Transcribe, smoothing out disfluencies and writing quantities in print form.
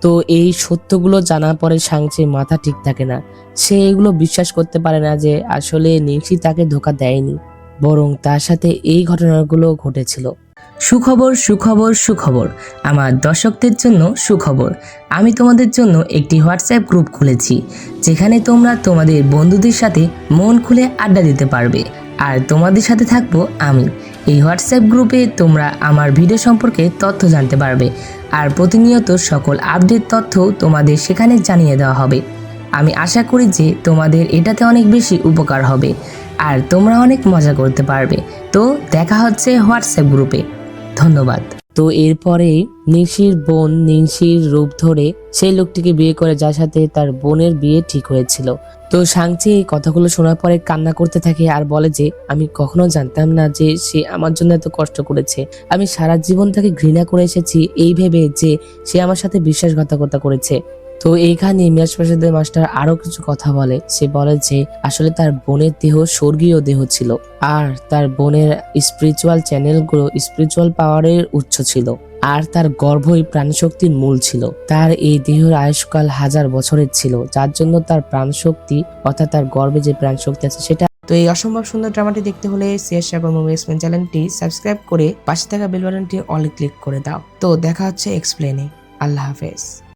তো এই সত্যগুলো জানার পরে সাংচে মাথা ঠিক থাকে না। সে এগুলো বিশ্বাস করতে পারে না যে আসলে নিশি তাকে ধোঁকা দেয়নি, বরং তার সাথে এই ঘটনাগুলো ঘটেছিল। সুখবর সুখবর সুখবর, আমার দর্শকদের জন্য সুখবর। আমি তোমাদের জন্য একটি হোয়াটসঅ্যাপ গ্রুপ খুলেছি, যেখানে তোমরা তোমাদের বন্ধুদের সাথে মন খুলে আড্ডা দিতে পারবে, আর তোমাদের সাথে থাকবো আমি। এই হোয়াটসঅ্যাপ গ্রুপে তোমরা আমার ভিডিও সম্পর্কে তথ্য জানতে পারবে, আর প্রতিনিয়ত সকল আপডেট তথ্য তোমাদের সেখানে জানিয়ে দেওয়া হবে। আমি আশা করি যে তোমাদের এটাতে অনেক বেশি উপকার হবে, আর তোমরা অনেক মজা করতে পারবে। তো দেখা হচ্ছে হোয়াটসঅ্যাপ গ্রুপে। ধন্যবাদ। তো এরপরেই নিশির বোন নিশির রূপ ধরে সেই লোকটিকে বিয়ে করে, যার সাথে তার বোনের বিয়ে ঠিক হয়েছিল। তো সাংচি এই কথাগুলো শোনার পরে কান্না করতে থাকে আর বলে যে আমি কখনো জানতাম না যে সে আমার জন্য এত কষ্ট করেছে। আমি সারা জীবন তাকে ঘৃণা করে এসেছি এই ভেবে যে সে আমার সাথে বিশ্বাসঘাতকতা করেছে। তো এইখানে মিরাজ প্রাসাদের মাস্টার আরো কিছু কথা বলে। সে বলে যে আসলে তার বোনের দেহ স্বর্গীয় দেহ ছিল, আর তার বোনের স্পিরিচুয়াল চ্যানেলগুলো স্পিরিচুয়াল পাওয়ারের উৎস ছিল, আর তার গর্ভই প্রাণশক্তির মূল ছিল। তার এই দেহের আয়ুষ্কাল 1000 বছরের ছিল, যার জন্য তার প্রাণশক্তি অর্থাৎ তার গর্ভে যে প্রাণশক্তি আছে সেটা। তো এই অসম্ভব সুন্দর ড্রামাটি দেখতে হলে সিয়ার সাগর মুভি এক্সপ্লেন চ্যানেলটি সাবস্ক্রাইব করে পাশে থাকা বেল বাটনটি অল ক্লিক করে দাও। তো দেখা হচ্ছে এক্সপ্লেনে। আল্লাহ হাফেজ।